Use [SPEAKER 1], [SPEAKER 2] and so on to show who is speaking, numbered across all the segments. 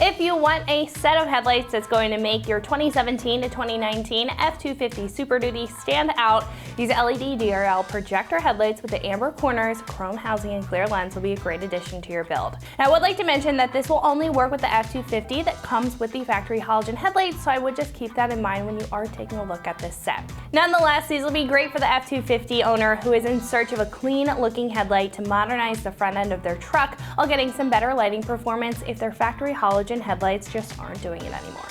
[SPEAKER 1] If you want a set of headlights that's going to make your 2017 to 2019 F-250 Super Duty stand out, these LED DRL projector headlights with the amber corners, chrome housing, and clear lens will be a great addition to your build. Now, I would like to mention that this will only work with the F-250 that comes with the factory halogen headlights, so I would just keep that in mind when you are taking a look at this set. Nonetheless, these will be great for the F-250 owner who is in search of a clean-looking headlight to modernize the front end of their truck while getting some better lighting performance if their factory halogen headlights just aren't doing it anymore.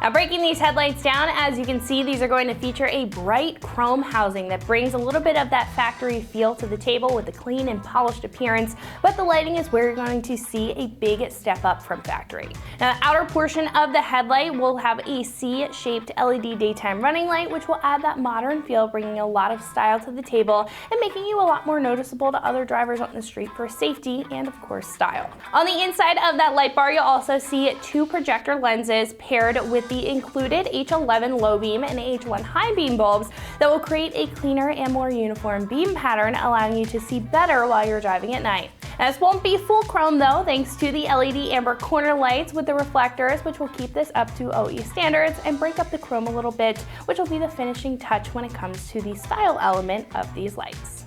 [SPEAKER 1] Now, breaking these headlights down, as you can see, these are going to feature a bright chrome housing that brings a little bit of that factory feel to the table with a clean and polished appearance, but the lighting is where you're going to see a big step up from factory. Now, the outer portion of the headlight will have a C-shaped LED daytime running light, which will add that modern feel, bringing a lot of style to the table and making you a lot more noticeable to other drivers on the street for safety and, of course, style. On the inside of that light bar, you'll also see two projector lenses paired with the included H11 low beam and H1 high beam bulbs that will create a cleaner and more uniform beam pattern, allowing you to see better while you're driving at night. Now, this won't be full chrome though, thanks to the LED amber corner lights with the reflectors, which will keep this up to OE standards and break up the chrome a little bit, which will be the finishing touch when it comes to the style element of these lights.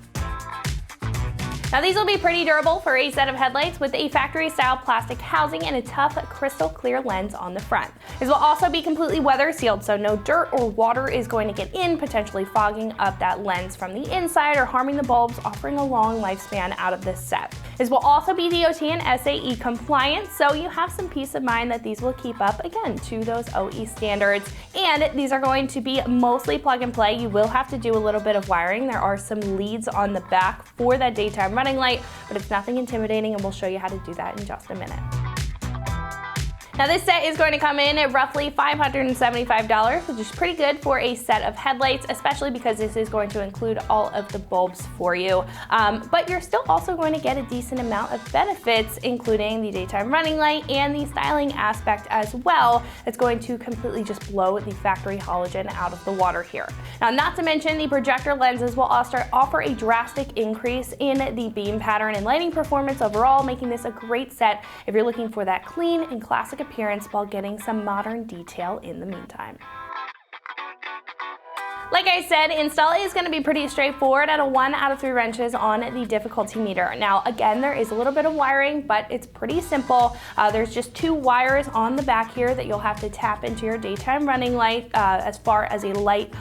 [SPEAKER 1] Now, these will be pretty durable for a set of headlights with a factory-style plastic housing and a tough crystal clear lens on the front. These will also be completely weather sealed, so no dirt or water is going to get in, potentially fogging up that lens from the inside or harming the bulbs, offering a long lifespan out of this set. This will also be DOT and SAE compliant, so you have some peace of mind that these will keep up, again, to those OE standards. And these are going to be mostly plug and play. You will have to do a little bit of wiring. There are some leads on the back for that daytime running light, but it's nothing intimidating, and we'll show you how to do that in just a minute. Now, this set is going to come in at roughly $575, which is pretty good for a set of headlights, especially because this is going to include all of the bulbs for you. But you're still also going to get a decent amount of benefits, including the daytime running light and the styling aspect as well. It's going to completely just blow the factory halogen out of the water here. Now, not to mention the projector lenses will also offer a drastic increase in the beam pattern and lighting performance overall, making this a great set if you're looking for that clean and classic appearance while getting some modern detail in the meantime. Like I said, install is going to be pretty straightforward at a 1 out of 3 wrenches on the difficulty meter. Now, again, there is a little bit of wiring, but it's pretty simple. There's just 2 wires on the back here that you'll have to tap into your daytime running light as far as a light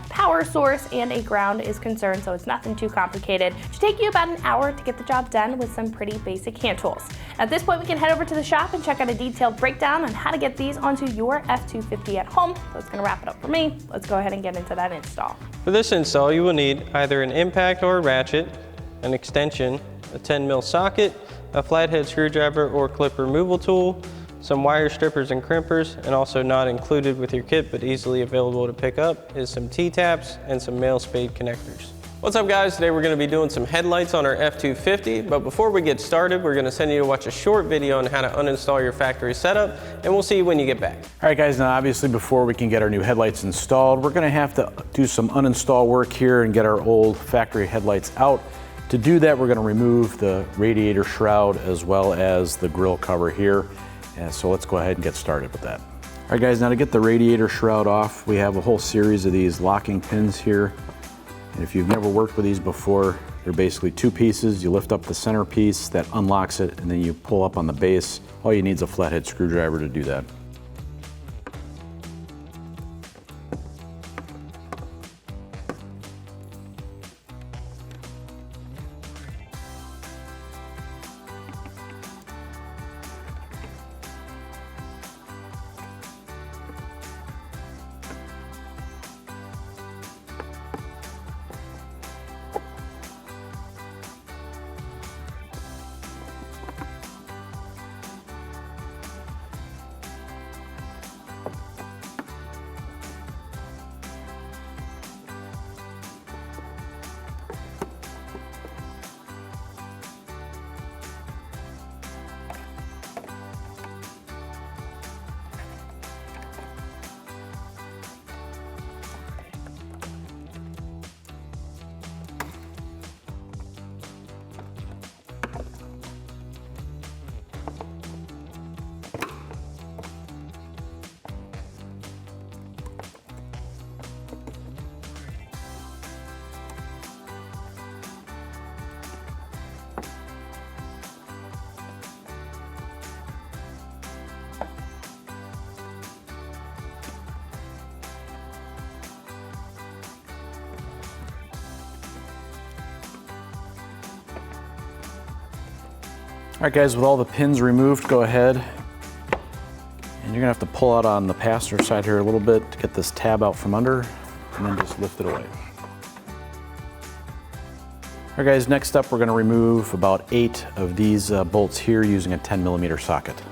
[SPEAKER 1] power source and a ground is concerned, so it's nothing too complicated. It should take you about an hour to get the job done with some pretty basic hand tools. At this point, we can head over to the shop and check out a detailed breakdown on how to get these onto your F-250 at home. So that's going to wrap it up for me. Let's go ahead and get into that install.
[SPEAKER 2] For this install, you will need either an impact or a ratchet, an extension, a 10mm socket, a flathead screwdriver or clip removal tool, some wire strippers and crimpers, and also not included with your kit but easily available to pick up is some T-taps and some male spade connectors. What's up, guys? Today we're going to be doing some headlights on our F-250, but before we get started, we're going to send you to watch a short video on how to uninstall your factory setup, and we'll see you when you get back.
[SPEAKER 3] All right, guys, now obviously before we can get our new headlights installed, we're going to have to do some uninstall work here and get our old factory headlights out. To do that, we're going to remove the radiator shroud as well as the grille cover here. And so let's go ahead and get started with that. All right, guys, now to get the radiator shroud off, we have a whole series of these locking pins here. And if you've never worked with these before, they're basically 2 pieces. You lift up the center piece that unlocks it, and then you pull up on the base. All you need is a flathead screwdriver to do that. All right guys, with all the pins removed, go ahead and you're gonna have to pull out on the passenger side here a little bit to get this tab out from under, and then just lift it away. All right guys, next up we're gonna remove about 8 of these bolts here using a 10mm socket.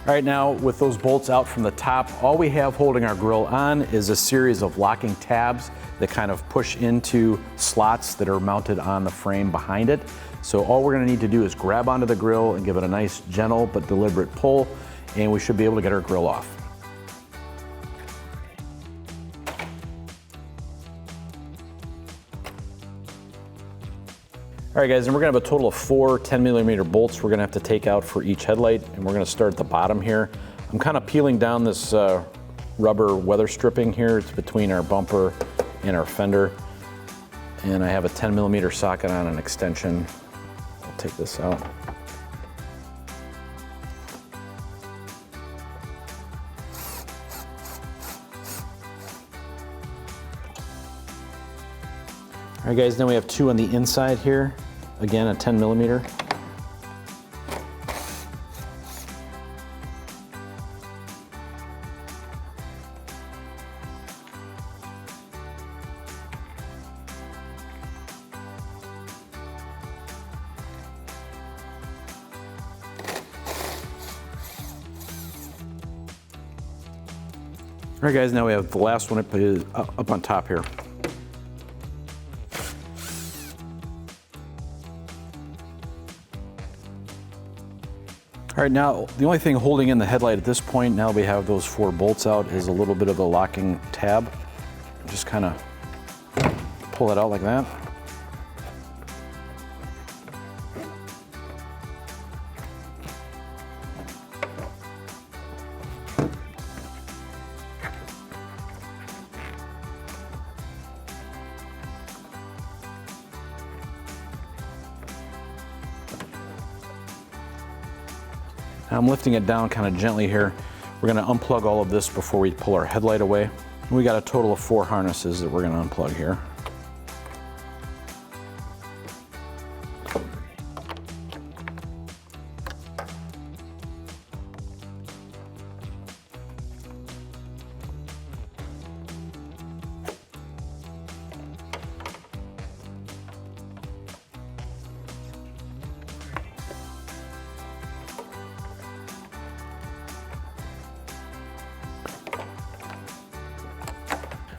[SPEAKER 3] All right, now with those bolts out from the top, all we have holding our grill on is a series of locking tabs that kind of push into slots that are mounted on the frame behind it. So all we're gonna need to do is grab onto the grill and give it a nice gentle but deliberate pull, and we should be able to get our grill off. All right guys, and we're gonna have a total of 4 10mm bolts we're gonna have to take out for each headlight, and we're gonna start at the bottom here. I'm kind of peeling down this rubber weather stripping here. It's between our bumper and our fender. And I have a 10mm socket on an extension. I'll take this out. All right guys, then we have 2 on the inside here. Again, a 10mm. All right guys, now we have the last one up on top here. All right, now the only thing holding in the headlight at this point, now we have those 4 bolts out, is a little bit of the locking tab. Just kind of pull it out like that. I'm lifting it down kind of gently here. We're going to unplug all of this before we pull our headlight away. We got a total of 4 harnesses that we're going to unplug here.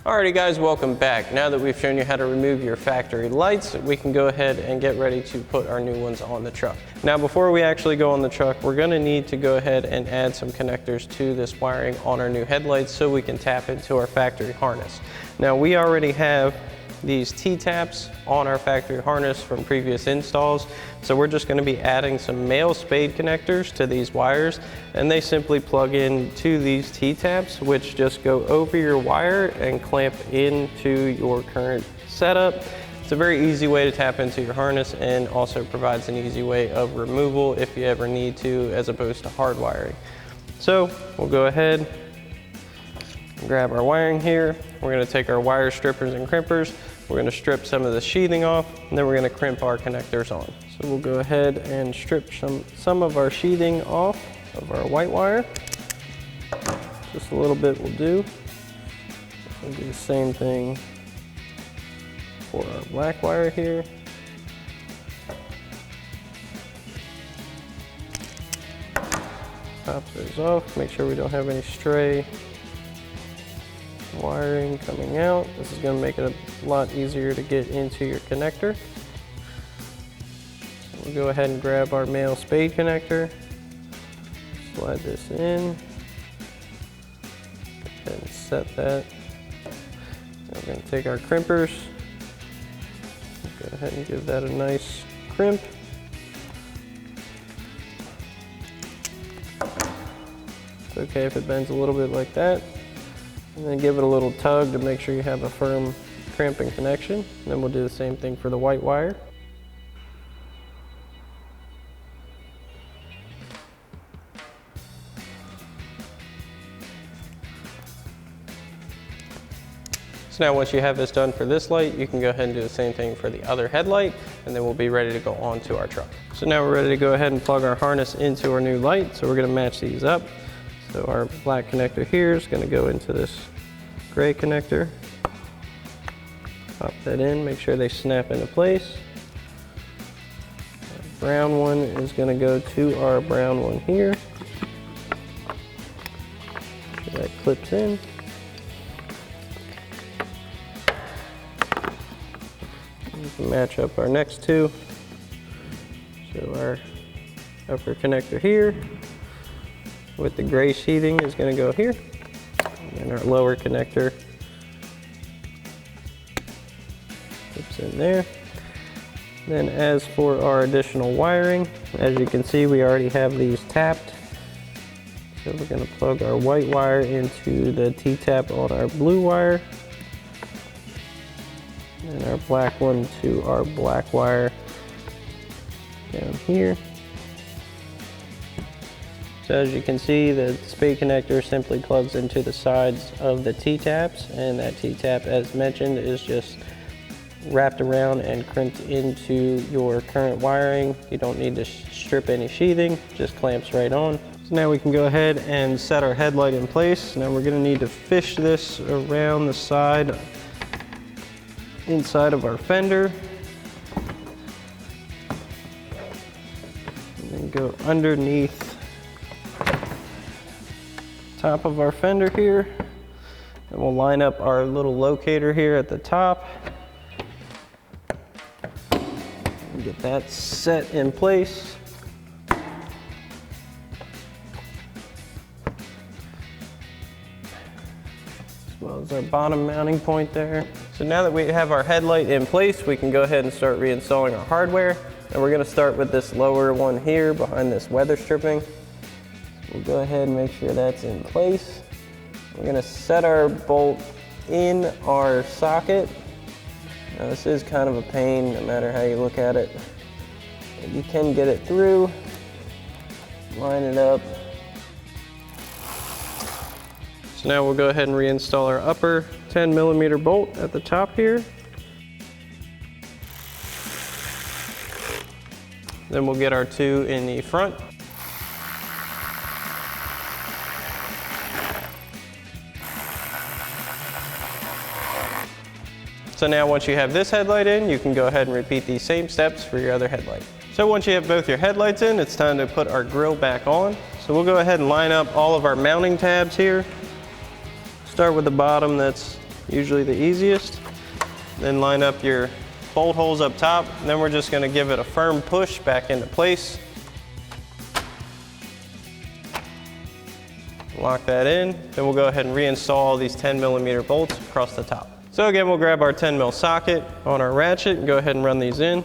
[SPEAKER 2] Alrighty guys, welcome back. Now that we've shown you how to remove your factory lights, we can go ahead and get ready to put our new ones on the truck. Now before we actually go on the truck, we're gonna need to go ahead and add some connectors to this wiring on our new headlights so we can tap into our factory harness. Now we already have these T-taps on our factory harness from previous installs. So we're just gonna be adding some male spade connectors to these wires, and they simply plug in to these T-taps, which just go over your wire and clamp into your current setup. It's a very easy way to tap into your harness and also provides an easy way of removal if you ever need to, as opposed to hard wiring. So we'll go ahead and grab our wiring here. We're gonna take our wire strippers and crimpers. We're gonna strip some of the sheathing off, and then we're gonna crimp our connectors on. So we'll go ahead and strip some of our sheathing off of our white wire. Just a little bit will do. We'll do the same thing for our black wire here. Pop those off, make sure we don't have any stray wiring coming out. This is going to make it a lot easier to get into your connector. We'll go ahead and grab our male spade connector, slide this in, ahead and set that. Now we're going to take our crimpers. Go ahead and give that a nice crimp. It's okay if it bends a little bit like that. And then give it a little tug to make sure you have a firm crimp and connection. And then we'll do the same thing for the white wire. So now once you have this done for this light, you can go ahead and do the same thing for the other headlight, and then we'll be ready to go on to our truck. So now we're ready to go ahead and plug our harness into our new light. So we're going to match these up. So our black connector here is going to go into this gray connector. Pop that in, make sure they snap into place. Our brown one is going to go to our brown one here. Make sure that clips in. We can match up our next two. So our upper connector here with the gray sheathing is going to go here, and our lower connector clips in there. Then as for our additional wiring, as you can see, we already have these tapped. So we're going to plug our white wire into the T-tap on our blue wire, and our black one to our black wire down here. So as you can see, the spade connector simply plugs into the sides of the T-taps, and that T-tap, as mentioned, is just wrapped around and crimped into your current wiring. You don't need to strip any sheathing, just clamps right on. So now we can go ahead and set our headlight in place. Now we're going to need to fish this around the side, inside of our fender, and then go underneath top of our fender here, and we'll line up our little locator here at the top and get that set in place. As well as our bottom mounting point there. So now that we have our headlight in place, we can go ahead and start reinstalling our hardware. And we're going to start with this lower one here behind this weather stripping. We'll go ahead and make sure that's in place. We're going to set our bolt in our socket. Now this is kind of a pain no matter how you look at it. But you can get it through, line it up. So now we'll go ahead and reinstall our upper 10mm bolt at the top here. Then we'll get our two in the front. So now once you have this headlight in, you can go ahead and repeat these same steps for your other headlight. So once you have both your headlights in, it's time to put our grille back on. So we'll go ahead and line up all of our mounting tabs here. Start with the bottom, that's usually the easiest. Then line up your bolt holes up top. And then we're just going to give it a firm push back into place. Lock that in. Then we'll go ahead and reinstall these 10mm bolts across the top. So again, we'll grab our 10mm socket on our ratchet and go ahead and run these in.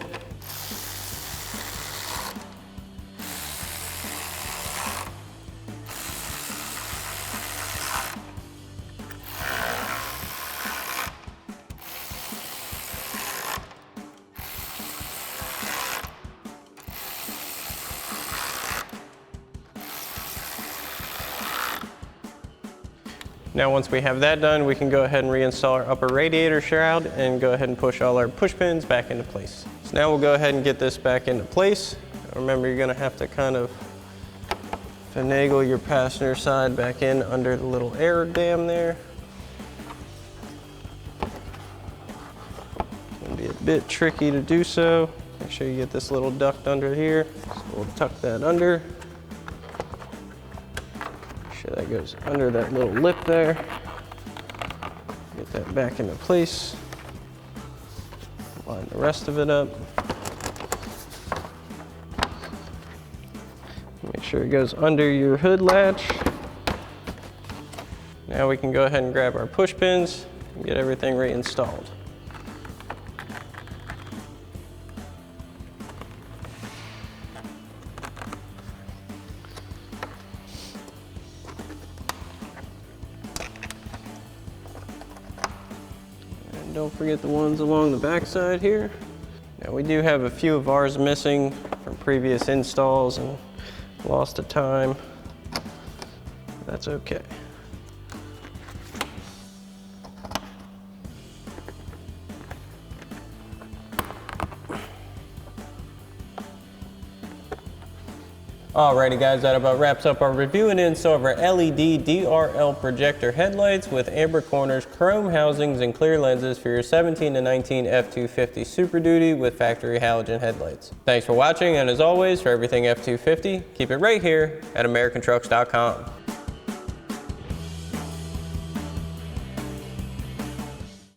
[SPEAKER 2] Now once we have that done, we can go ahead and reinstall our upper radiator shroud and go ahead and push all our push pins back into place. So now we'll go ahead and get this back into place. Remember, you're gonna have to kind of finagle your passenger side back in under the little air dam there. It's gonna be a bit tricky to do so. Make sure you get this little duct under here. So we'll tuck that under. That goes under that little lip there. Get that back into place. Line the rest of it up. Make sure it goes under your hood latch. Now we can go ahead and grab our push pins and get everything reinstalled. And don't forget the ones along the back side here. Now we do have a few of ours missing from previous installs and lost of time. That's okay. Alrighty guys, that about wraps up our review and install of our LED DRL projector headlights with amber corners, chrome housings, and clear lenses for your 17 to 19 F250 Super Duty with factory halogen headlights. Thanks for watching, and as always, for everything F250, keep it right here at AmericanTrucks.com.